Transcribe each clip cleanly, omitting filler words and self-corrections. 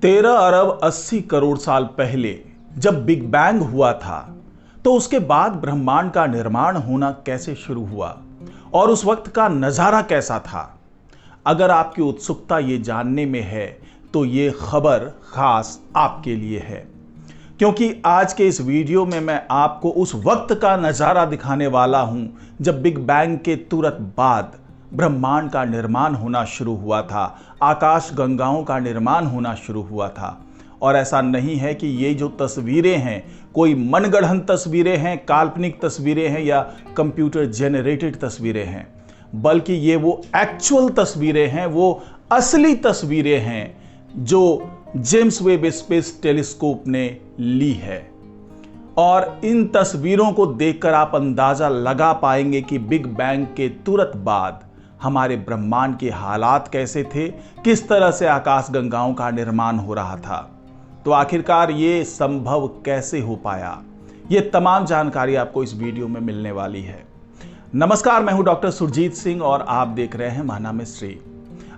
13 अरब 80 करोड़ साल पहले जब बिग बैंग हुआ था तो उसके बाद ब्रह्मांड का निर्माण होना कैसे शुरू हुआ और उस वक्त का नजारा कैसा था। अगर आपकी उत्सुकता ये जानने में है तो ये खबर खास आपके लिए है, क्योंकि आज के इस वीडियो में मैं आपको उस वक्त का नजारा दिखाने वाला हूं जब बिग बैंग के तुरंत बाद ब्रह्मांड का निर्माण होना शुरू हुआ था, आकाश गंगाओं का निर्माण होना शुरू हुआ था। और ऐसा नहीं है कि ये जो तस्वीरें हैं कोई मनगढ़ंत तस्वीरें हैं, काल्पनिक तस्वीरें हैं या कंप्यूटर जेनरेटेड तस्वीरें हैं, बल्कि ये वो एक्चुअल तस्वीरें हैं, वो असली तस्वीरें हैं जो जेम्स वेब स्पेस टेलीस्कोप ने ली है। और इन तस्वीरों को देखकर आप अंदाजा लगा पाएंगे कि बिग बैंग के तुरंत बाद हमारे ब्रह्मांड के हालात कैसे थे, किस तरह से आकाश गंगाओं का निर्माण हो रहा था। तो आखिरकार ये संभव कैसे हो पाया, ये तमाम जानकारी आपको इस वीडियो में मिलने वाली है। नमस्कार, मैं हूं डॉक्टर सुरजीत सिंह और आप देख रहे हैं महना मिस्ट्री।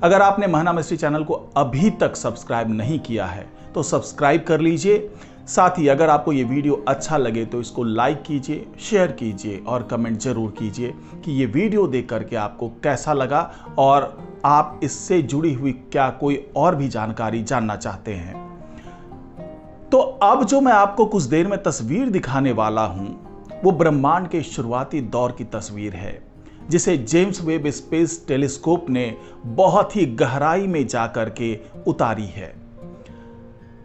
अगर आपने महना मिस्ट्री चैनल को अभी तक सब्सक्राइब नहीं किया है तो सब्सक्राइब कर लीजिए। साथ ही अगर आपको ये वीडियो अच्छा लगे तो इसको लाइक कीजिए, शेयर कीजिए और कमेंट जरूर कीजिए कि ये वीडियो देख करके आपको कैसा लगा और आप इससे जुड़ी हुई क्या कोई और भी जानकारी जानना चाहते हैं। तो अब जो मैं आपको कुछ देर में तस्वीर दिखाने वाला हूं वो ब्रह्मांड के शुरुआती दौर की तस्वीर है, जिसे जेम्स वेब स्पेस टेलीस्कोप ने बहुत ही गहराई में जाकर के उतारी है।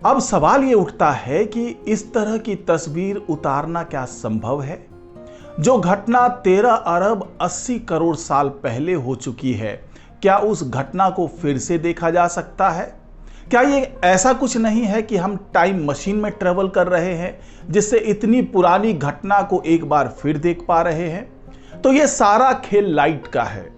अब सवाल ये उठता है कि इस तरह की तस्वीर उतारना क्या संभव है? जो घटना 13 अरब 80 करोड़ साल पहले हो चुकी है, क्या उस घटना को फिर से देखा जा सकता है? क्या ये ऐसा कुछ नहीं है कि हम टाइम मशीन में ट्रेवल कर रहे हैं जिससे इतनी पुरानी घटना को एक बार फिर देख पा रहे हैं? तो ये सारा खेल लाइट का है।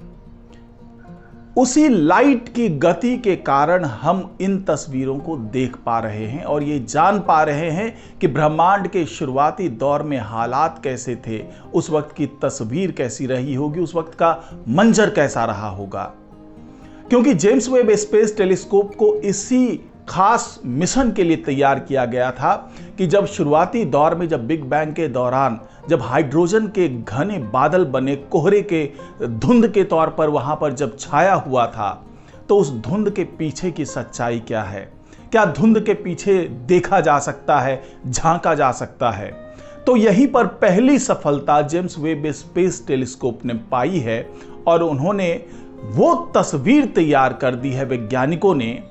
उसी लाइट की गति के कारण हम इन तस्वीरों को देख पा रहे हैं और ये जान पा रहे हैं कि ब्रह्मांड के शुरुआती दौर में हालात कैसे थे, उस वक्त की तस्वीर कैसी रही होगी, उस वक्त का मंजर कैसा रहा होगा। क्योंकि जेम्स वेब स्पेस टेलीस्कोप को इसी खास मिशन के लिए तैयार किया गया था कि जब शुरुआती दौर में, जब बिग बैंग के दौरान जब हाइड्रोजन के घने बादल बने, कोहरे के धुंध के तौर पर वहां पर जब छाया हुआ था, तो उस धुंध के पीछे की सच्चाई क्या है, क्या धुंध के पीछे देखा जा सकता है, झांका जा सकता है। तो यहीं पर पहली सफलता जेम्स वेब स्पेस टेलीस्कोप ने पाई है और उन्होंने वो तस्वीर तैयार कर दी है वैज्ञानिकों ने,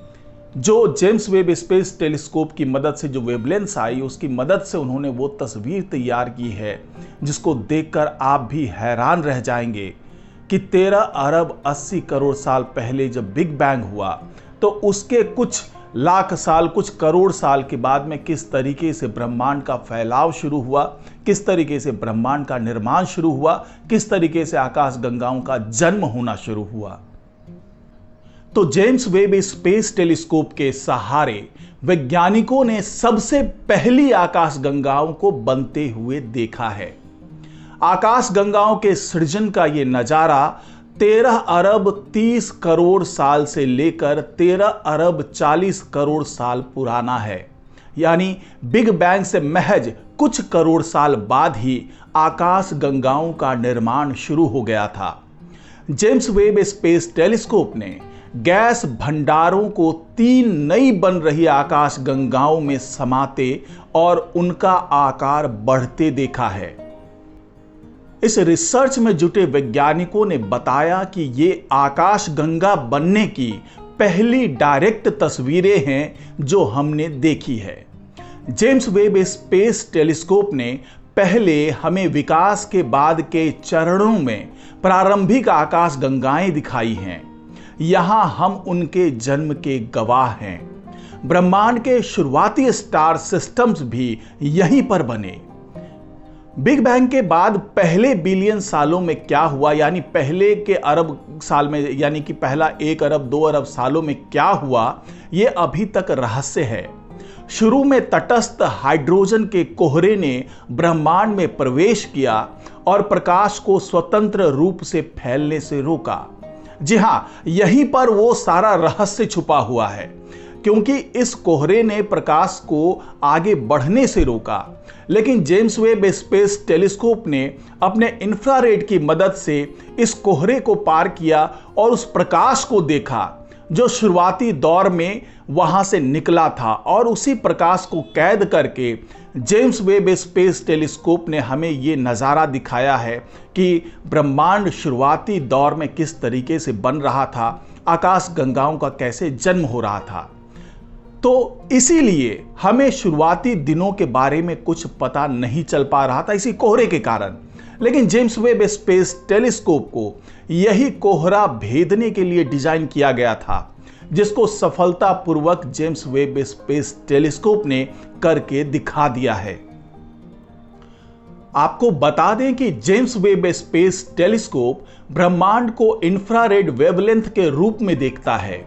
जो जेम्स वेब स्पेस टेलीस्कोप की मदद से, जो वेवलेंस आई उसकी मदद से उन्होंने वो तस्वीर तैयार की है जिसको देखकर आप भी हैरान रह जाएंगे कि 13 अरब 80 करोड़ साल पहले जब बिग बैंग हुआ तो उसके कुछ लाख साल, कुछ करोड़ साल के बाद में किस तरीके से ब्रह्मांड का फैलाव शुरू हुआ, किस तरीके से ब्रह्मांड का निर्माण शुरू हुआ, किस तरीके से आकाश गंगाओं का जन्म होना शुरू हुआ। तो जेम्स वेब स्पेस टेलीस्कोप के सहारे वैज्ञानिकों ने सबसे पहली आकाश गंगाओं को बनते हुए देखा है। आकाश गंगाओं के सृजन का यह नजारा 13 अरब 30 करोड़ साल से लेकर 13 अरब 40 करोड़ साल पुराना है। यानी बिग बैंग से महज कुछ करोड़ साल बाद ही आकाश गंगाओं का निर्माण शुरू हो गया था। जेम्स वेब स्पेस टेलीस्कोप ने गैस भंडारों को 3 नई बन रही आकाश गंगाओं में समाते और उनका आकार बढ़ते देखा है। इस रिसर्च में जुटे वैज्ञानिकों ने बताया कि ये आकाश गंगा बनने की पहली डायरेक्ट तस्वीरें हैं जो हमने देखी है। जेम्स वेब स्पेस टेलीस्कोप ने पहले हमें विकास के बाद के चरणों में प्रारंभिक आकाश गंगाएं दिखाई हैं। यहां हम उनके जन्म के गवाह हैं। ब्रह्मांड के शुरुआती स्टार सिस्टम्स भी यहीं पर बने। बिग बैंग के बाद पहले बिलियन सालों में क्या हुआ, यानी पहले के अरब साल में, यानी कि पहला 1 अरब 2 अरब सालों में क्या हुआ, यह अभी तक रहस्य है। शुरू में तटस्थ हाइड्रोजन के कोहरे ने ब्रह्मांड में प्रवेश किया और प्रकाश को स्वतंत्र रूप से फैलने से रोका। जी हां, यहीं पर वो सारा रहस्य छुपा हुआ है। क्योंकि इस कोहरे ने प्रकाश को आगे बढ़ने से रोका। लेकिन जेम्स वेब स्पेस टेलीस्कोप ने अपने इंफ्रारेड की मदद से इस कोहरे को पार किया और उस प्रकाश को देखा जो शुरुआती दौर में वहां से निकला था, और उसी प्रकाश को कैद करके जेम्स वेब स्पेस टेलीस्कोप ने हमें ये नज़ारा दिखाया है कि ब्रह्मांड शुरुआती दौर में किस तरीके से बन रहा था, आकाश गंगाओं का कैसे जन्म हो रहा था। तो इसीलिए हमें शुरुआती दिनों के बारे में कुछ पता नहीं चल पा रहा था इसी कोहरे के कारण। लेकिन जेम्स वेब स्पेस टेलीस्कोप को यही कोहरा भेदने के लिए डिजाइन किया गया था, जिसको सफलतापूर्वक जेम्स वेब स्पेस टेलीस्कोप ने करके दिखा दिया है। आपको बता दें कि जेम्स वेब स्पेस टेलीस्कोप ब्रह्मांड को इंफ्रारेड वेवलेंथ के रूप में देखता है।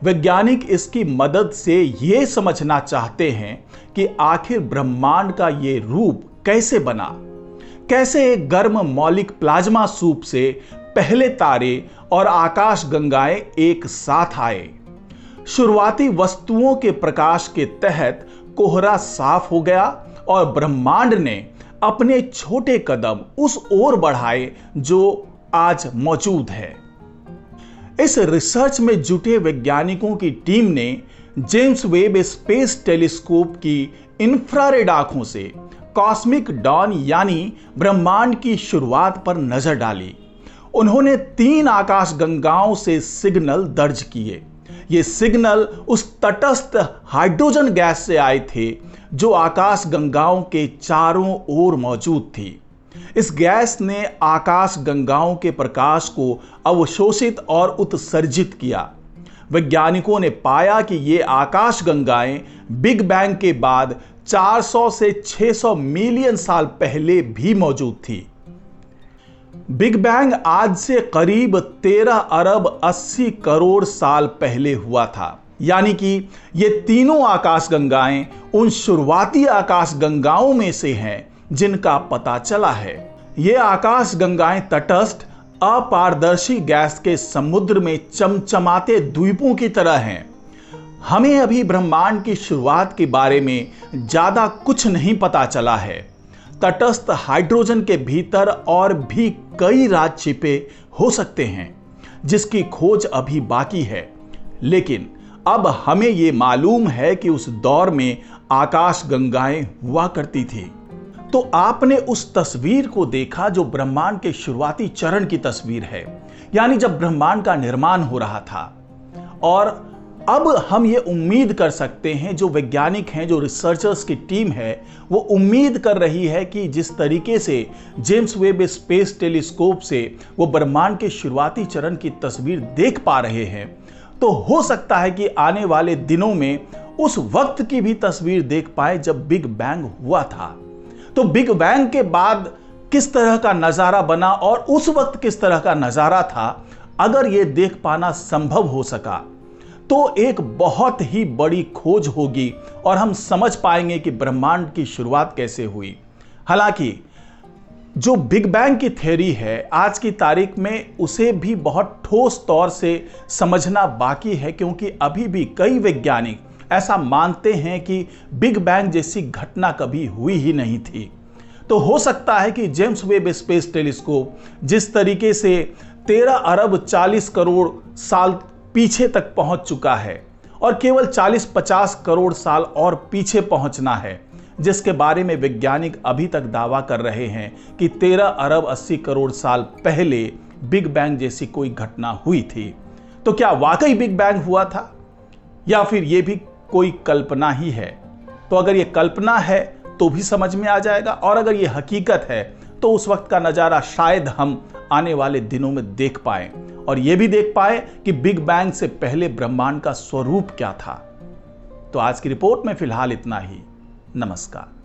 वैज्ञानिक इसकी मदद से यह समझना चाहते हैं कि आखिर ब्रह्मांड का यह रूप कैसे बना, कैसे एक गर्म मौलिक प्लाज्मा सूप से पहले तारे और आकाश गंगाएं एक साथ आए। शुरुआती वस्तुओं के प्रकाश के तहत कोहरा साफ हो गया और ब्रह्मांड ने अपने छोटे कदम उस ओर बढ़ाए जो आज मौजूद है। इस रिसर्च में जुटे वैज्ञानिकों की टीम ने जेम्स वेब स्पेस टेलीस्कोप की इंफ्रारेड आंखों से कॉस्मिक डॉन यानी ब्रह्मांड की शुरुआत पर नजर डाली। उन्होंने 3 आकाश गंगाओं से सिग्नल दर्ज किए। ये सिग्नल उस तटस्थ हाइड्रोजन गैस से आए थे जो आकाश गंगाओं के चारों ओर मौजूद थी। इस गैस ने आकाश गंगाओं के प्रकाश को अवशोषित और उत्सर्जित किया। वैज्ञानिकों ने पाया कि ये आकाश गंगाएं बिग बैंग के बाद 400 से 600 मिलियन साल पहले भी मौजूद थी। बिग बैंग आज से करीब 13 अरब 80 करोड़ साल पहले हुआ था। यानी कि ये तीनों आकाश गंगाएं उन शुरुआती आकाश गंगाओं में से हैं जिनका पता चला है। ये आकाश गंगाएं तटस्थ अपारदर्शी गैस के समुद्र में चमचमाते द्वीपों की तरह हैं। हमें अभी ब्रह्मांड की शुरुआत के बारे में ज्यादा कुछ नहीं पता चला है। तटस्थ हाइड्रोजन के भीतर और भी कई राज छिपे हो सकते हैं जिसकी खोज अभी बाकी है। लेकिन अब हमें यह मालूम है कि उस दौर में आकाश गंगाएं हुआ करती थी। तो आपने उस तस्वीर को देखा जो ब्रह्मांड के शुरुआती चरण की तस्वीर है, यानी जब ब्रह्मांड का निर्माण हो रहा था। और अब हम ये उम्मीद कर सकते हैं, जो वैज्ञानिक हैं, जो रिसर्चर्स की टीम है, वो उम्मीद कर रही है कि जिस तरीके से जेम्स वेब स्पेस टेलीस्कोप से वो ब्रह्मांड के शुरुआती चरण की तस्वीर देख पा रहे हैं, तो हो सकता है कि आने वाले दिनों में उस वक्त की भी तस्वीर देख पाए जब बिग बैंग हुआ था। तो बिग बैंग के बाद किस तरह का नजारा बना और उस वक्त किस तरह का नजारा था, अगर यह देख पाना संभव हो सका तो एक बहुत ही बड़ी खोज होगी और हम समझ पाएंगे कि ब्रह्मांड की शुरुआत कैसे हुई। हालांकि जो बिग बैंग की थ्योरी है आज की तारीख में उसे भी बहुत ठोस तौर से समझना बाकी है, क्योंकि अभी भी कई वैज्ञानिक ऐसा मानते हैं कि बिग बैंग जैसी घटना कभी हुई ही नहीं थी। तो हो सकता है कि जेम्स वेब स्पेस टेलीस्कोप जिस तरीके से 13 अरब 40 करोड़ साल पीछे तक पहुंच चुका है और केवल 40-50 करोड़ साल और पीछे पहुंचना है, जिसके बारे में वैज्ञानिक अभी तक दावा कर रहे हैं कि 13 अरब 80 करोड़ साल पहले बिग बैंग जैसी कोई घटना हुई थी। तो क्या वाकई बिग बैंग हुआ था या फिर यह भी कोई कल्पना ही है? तो अगर यह कल्पना है तो भी समझ में आ जाएगा, और अगर यह हकीकत है तो उस वक्त का नजारा शायद हम आने वाले दिनों में देख पाएं और यह भी देख पाए कि बिग बैंग से पहले ब्रह्मांड का स्वरूप क्या था। तो आज की रिपोर्ट में फिलहाल इतना ही। नमस्कार।